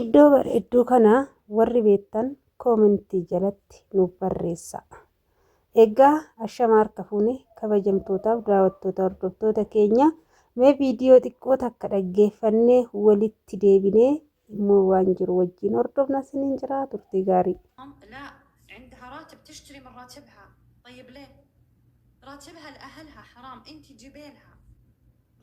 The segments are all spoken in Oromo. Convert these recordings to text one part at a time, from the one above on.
Iddoo bareedduu kana warri beektan koomentii jalatti nuuf barreessaa. Egaa ashama harka fuune kabajamtootaaf daawwattoota hordoftoota keenya mee viidiyoo xiqqoo takka dhaggeeffannee walitti deebinee immoo waan jiru wajjin hordofna siniin jira turtii gaarii. لا عندها راتب تشتري من راتبها. طيب ليه؟ راتبها لأهلها حرام، انت جيبي لها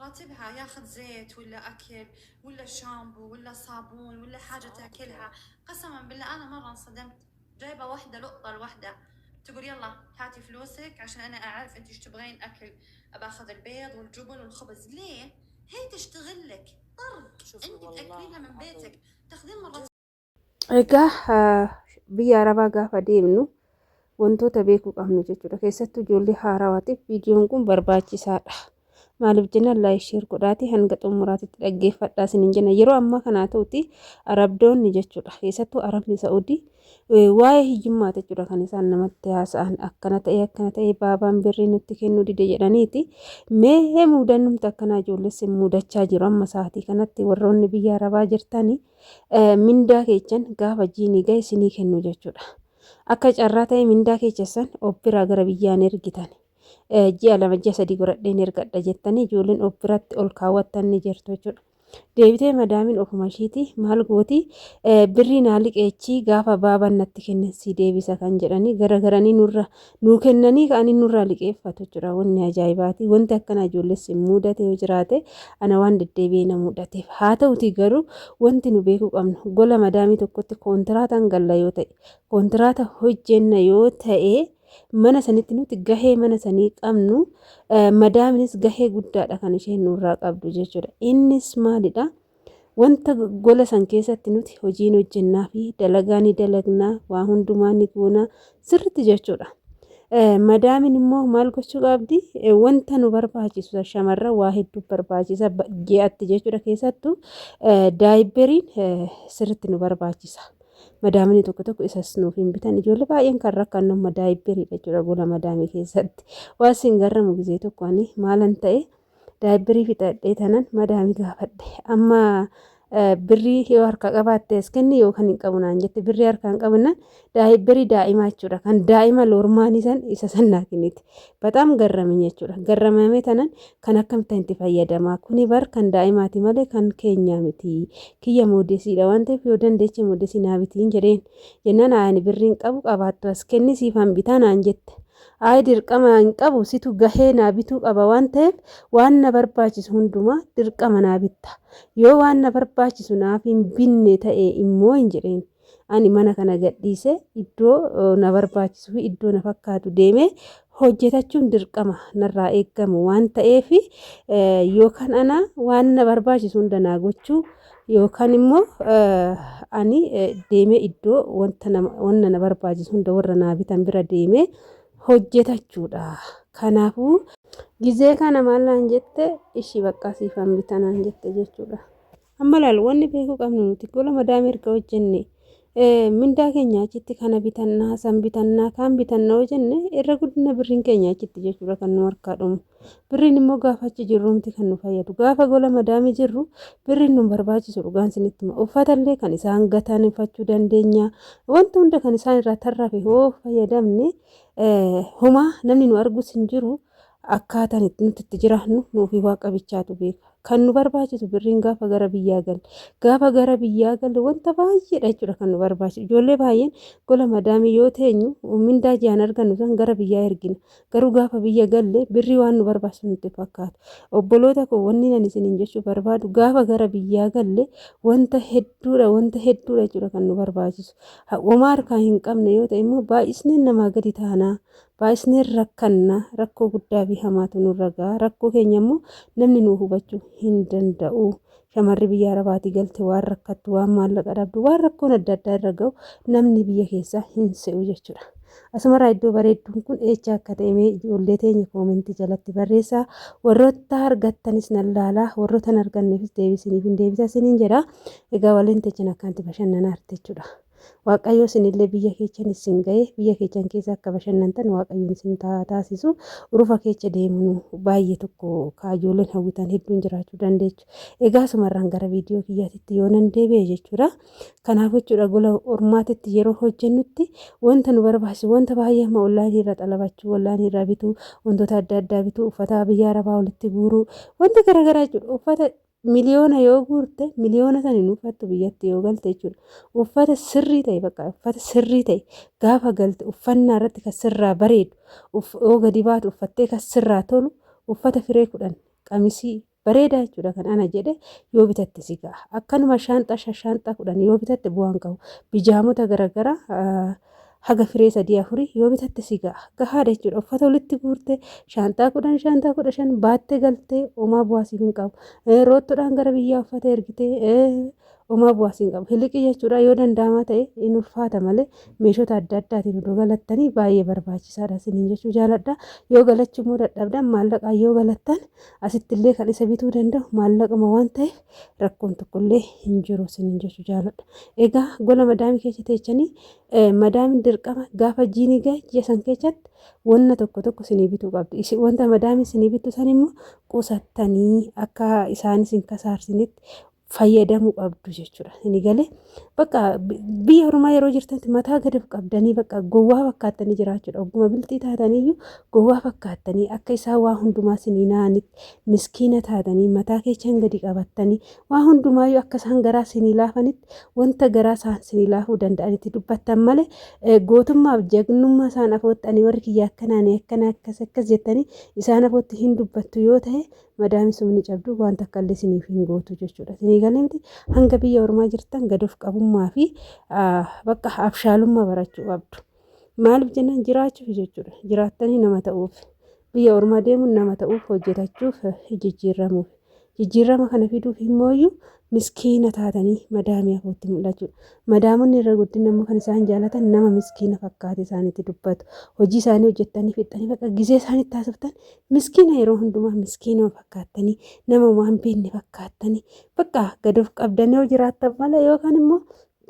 راتبها ياخذ زيت ولا اكل ولا شامبو ولا صابون ولا حاجه تاكلها. قسما بالله انا مره انصدمت، جايبه واحده لقطه الوحده تقول يلا هاتي فلوسك عشان انا اعرف انت ايش تبغين اكل، اباخذ البيض والجبن والخبز. ليه؟ هي تشتغل لك طرق، انت تاكلينها من بيتك تاخذين مرات. Egaa biyya Arabaa gaafa deemnu wantoota beekuu qabnu jechuudha. Keessattuu ijoollee haarawaatiif viidiyoon kun barbaachisaadha. Maaliif jenna laayik sheer godhaati hanga xumuraatitti dhaggeeffadhaa isiniin jenna. Yeroo ammaa kana ta'utti arabdoonni jechuudha. Keessattuu arabni Saa'udii waa'ee hiyyummaa jechuudha kan isaan namatti haasa'an akkana ta'e baabaan birrii nutti kennuu dide jedhaniiti. Mee muudannumti akkanaa ijoolleessi muudachaa jiru amma sa'aatii kanatti warroonni biyya Arabaa jirtanii mindaa keechan gaafa jiinii ga'e isinii kennu jechuudha. Akka carraa ta'e mindaa keechan of biraa gara biyyaan ergitan. Ji'a 2 ji'a 3 godhadheen ergadha jettanii ijoolleen of biratti ol kaawwattan ni jirtu jechuudha. Deebitee madaamiin ofuma ishiiti maal gooti birrii naa liqeechii gaafa baabaan natti kennan si deebisa kan jedhanii garagaranii nuu kennanii ka'anii nurraa liqeeffatu jechuudha. Wanni ajaa'ibaati. Wanti akkana ijoolleessi mudate yoo jiraate ana waan deddeebi'ee na mudateef haa ta'uti garuu wanti nu beekuu qabnu gola madaamii tokkotti koontiraataan galla yoo ta'e kontiraata hojjenna yoo ta'e mana sanitti nuti gahee mana sanii qabnu madaaminis gahee guddaadha kan isheen nurraa qabdu jechuudha. Innis maalidha? Wanta gola san keessatti nuti hojiin hojjennaa fi dalagaa ni dalagnaa waa hundumaa ni goonaa sirriitti jechuudha. Madaamin immoo maal gochuu qabdi? Wanta nu barbaachisu shamarran waa hedduu barbaachisa ji'atti jechuudha. Keessattuu daayiberiin sirriitti nu barbaachisa. Madaamni tokko isas nuuf hin bitan ijoollee baay'een kan rakkannu daayiberiidha jechuudha gola madaamii keessatti. Waan sin garramu gisee tokko ani maalan ta'e daayiberii fixadhee tanan madaamii gaafadhe amma birrii yoo harka qabaatte as kenni yookaan hin qabu naan jette birrii harka hin qabnaan daayiberii daa'imaa jechuudha kan daa'ima loormaan isa sannaa kenniti. Bataam garrame jechuudha. Garramame tanan kan akkamitti itti fayyadamaa kuni bar kan daa'imaati malee kan keenyaa miti. Kiyya moodesiidha waan ta'eef yoo dandeeche moodesii naa bitiin jedheen jennaan ani birriin qabu qabaattu as kenni siifan bitaa naan jette. Dirqama hin qabu situ gahee naa bituu qaba waan ta'eef waan na barbaachisu hundumaa dirqama naa bitta. Yoo waan na barbaachisu naaf hin binne ta'e immoo hin jedheen. Ani mana kana gadhiise iddoo na barbaachisu fi iddoo na fakkaatu deemee hojjetachuun dirqama narraa eegamu waan ta'eef yookaan ana waan na barbaachisu hunda naa gochuu yookaan immoo ani deemee iddoo wanta na barbaachisu hunda warra naa bitan bira deemee hojjetachuudha. Kanaafuu gizee kana maalaan jette ishii baqqaa siifan bitanaan jette jechuudha. Amma laal wanni beekuu qabnu nuti gola madaamii erga hojjenne mindaa keenya achitti kana bitannaa san bitannaa kaan bitannaa hojjenne irra guddina birriin keenya achitti jechuudha kan nu harkaa dhumu. Birriin immoo gaafa achi jirruumti kan nu fayyadu. Gaafa gola madaamii jirru birriin nu barbaachisu dhugaan sinitti hima. Uffatallee kan isaan gatan uffachuu dandeenya. Wanti hunda kan isaan irraa tarrafe hoo fayyadamne homaa namni nu argus hin jiru akkaataan nuti itti jiraannu nuufi waaqa bichaatu beeka. Kan nu barbaachisu birriin gaafa gara biyyaa galle. Gaafa gara biyyaa galle wanta baay'eedha jechuudha kan nu barbaachisu. Ijoollee baay'een gola madaamii yoo teenyu mindaa ji'aan argannu san gara biyyaa ergina. Garuu gaafa biyya galle birrii waan nu barbaachisu nutti fakkaata. Obboloota koo wanni nan isiniin jechuu barbaadu gaafa gara biyyaa galle wanta hedduudha jechuudha kan nu barbaachisu. Homaa harkaa hin qabne yoo ta'e immoo baay'isneen namaa gadi taanaa. Baay'isneen rakkanna rakkoo guddaa fi hamaatu nurra gaha. Rakkoo keenya immoo namni nu hubachuu hin danda'u. Shamarri biyya Arabaatii galte waan rakkattu waan maallaqa dhabdu waan rakkoon adda addaa irra gahu namni biyya keessaa hin se'u jechuudha. Asumarraa iddoo bareedduun kun eecha akka ta'e ijoollee teenya koomentii jalatti barreessaa. Warroota argattanis nan laalaa warroota hin arganneefis deebisiniif hin deebisa isiniin jedha. Egaa waliin techan akkanatti bashannanaa jechuudha. Waaqayyo isinillee biyya keessan isin ga'e biyya keessan keessa akka bashannantan waaqayyoon isin taasisu urufa keessa deemnu baay'ee tokko kaajooleen hawwitan hedduun jiraachuu dandeechu. Egaa sumarraan gara viidiyoo kiyyaatitti yoo nan deebi'e jechuudha. Kanaaf jechuudha gola ormaatitti yeroo hojjennutti wanta nu barbaachisu wanta baay'ee amma onlaayinii irra xalabachuu onlaayinii irraa bituu wantoota adda addaa bituu uffata biyya arabaa walitti guuruu wanta garaagaraa jechuudha. Uffata miliyoona yoo guurte miliyoona sana hin uffattu biyyatti yoo galte jechuudha. Uffata sirrii ta'e bakka uffata sirrii ta'e gaafa galte uffannaa irratti kan sirraa bareedu yoo gadi baatu uffattee kan sirraa tolu uffata firee 10 qamisii bareedaa jechuudha kan ana jedhe yoo bitatte si ga'a. Akkanuma shaanxaa 10 yoo bitatte bu'aan qabu. Bijaamota garaagaraa haga firee 3-4 yoo bitatte si ga'a. Gahaadha jechuudha. Uffata walitti guurte shaanxaa 15 baattee galtee homaa bu'aasiif hin qabu. Roottoodhaan gara biyyaa uffata ergitee homaa bu'aasiin qabu. Hiliqii jechuudha yoo danda'ama ta'e hin ulfaata malee meeshota adda addaatiin iddoo galattanii baay'ee barbaachisaadha isiniin jechuu jaaladha. Yoo galachuu immoo dadhabdan maallaqaan yoo galattan asittillee kan isa bituu danda'u maallaqama waan ta'eef rakkoon tokkollee hin jiru isiniin jechuu jaaladha. Egaa gola madaamii keessa teechanii madaamiin dirqama gaafa jiinii gahe ji'a san keessatti wanna tokko isinii bituu qabdi. Wanta madaamiin isinii bitu san immoo qusattanii akka isaanis hin kasaarsinitti fayyadamuu qabdu jechuudha. Inni galee bakka biyya ormaa yeroo jirtanitti mataa gadi qabdanii bakka gowwaa fakkaattanii jiraachuudha. Ogguma biltii taataniyyuu gowwaa fakkaattanii akka isaan waa hundumaa isinii na'anitti miskiina taatanii mataa keessan gadi qabattanii waa hundumaayyuu akka isaan garaa isinii laafanitti wanta garaa isaan isinii laafuu danda'anitti dubbattan malee gootummaaf jagnummaa isaan afoottanii warri kiyya akkanaanii akkana akkas jettanii isaan afootti hin dubbattu yoo ta'e madaami sumni cabdu waan takka illee isiniif hin gootu jechuudha. Isinii galemti hanga biyya ormaa jirtan gad of qabummaa fi bakka abshaalummaa barachuu qabdu. Maaliif jennaan jiraachuuf jechuudha. Jiraattanii nama ta'uuf biyya ormaa deemuun nama ta'uuf hojjetachuuf jijjiiramuuf. Jijjiirama kana fiduuf immooyyuu miskiina taatanii madaamii afootti mul'achuudha. Madaamonni irra guddina immoo kan isaan jaalatan nama miskiina fakkaate isaanitti dubbatu. Hojii isaanii hojjettanii fixanii bakka gisee isaanitti taasiftan miskiina yeroo hundumaa miskiina fakkaattanii nama waan beekne fakkaattanii bakka gad of qabdanii yoo jiraattan malee yookaan immoo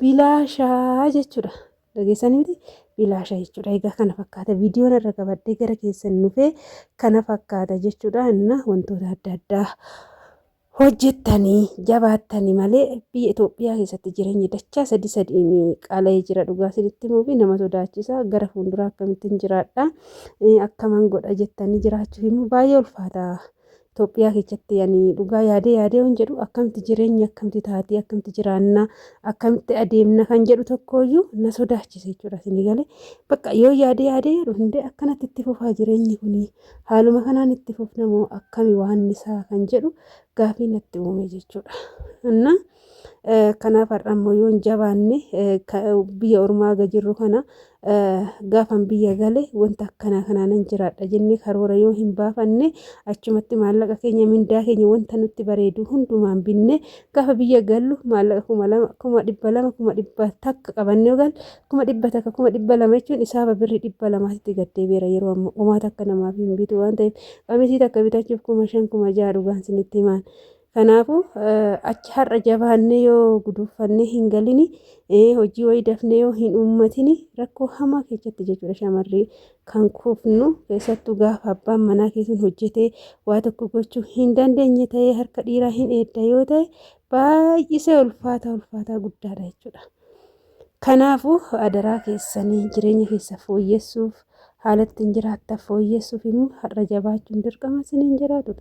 bilaashaa jechuudha. Dhageessanii miti bilaashaa jechuudha. Egaa kana fakkaata viidiyoon irra qabadhee gara keessan dhufee kana fakkaata jechuudha. Inna wantoota adda addaa hojjettanii jabaattanii malee biyya Itoophiyaa keessatti jireenyi dachaa 3 qaala'ee jira dhugaa isinitti himuu fi nama sodaachisa. Gara fuulduraa akkamittiin jiraadha akkaman godha jettanii jiraachuuf immoo baay'ee ulfaata. Itoophiyaa keessatti dhugaa yaadee waan jedhu akkamitti jireenya akkamitti taatee akkamitti jiraanna akkamitti adeemna kan jedhu tokkoyyuu na sodaachisa jechuudha. Isinii galee bakka yoo yaadee jedhu hundee akkanatti itti fufaa jireenyi kuni haaluma kanaan itti fufnamoo akkami waan isaa kan jedhu gaafii natti uume jechuudha. Inna kanaaf har'ammoo yoo hin jabaanne biyya ormaa jirru kana gaafan biyya galee wanta akkanaa kanaan jiraadha jennee karoora yoo hin baafanne achumatti maallaqa keenya mindaa keenya wanta nutti bareedu hundumaan binne gaafa biyya gallu maallaqa 200,000 200,000 takka qabannee yoo galle 100,000 100,200 jechuun isaaba birrii 200tti gaddeebiira yeroo ammoo homaa takka namaaf hin bitu waan ta'eef qamisii takka bitachuuf 5,000 6,000 dhugaan isinitti himaan. Kanaafuu achi har'a jabaannee yoo guduunfannee hin galini hojii wayii dafnee yoo hin uummatini rakkoo hamaa keessatti jechuudha. Shamarree kan kuufnu keessattuu gaafa abbaan manaa keessan hojjetee waa tokko gochuu hin dandeenye ta'ee harka dhiiraa hin eedda yoo ta'e baay'isee ulfaataa guddaadha jechuudha. Kanaafuu adaraa keessanii jireenya keessa fooyyessuuf haala ittiin jiraattan fooyyessuuf immoo har'a jabaachuun dirqama isiniin jiraatu.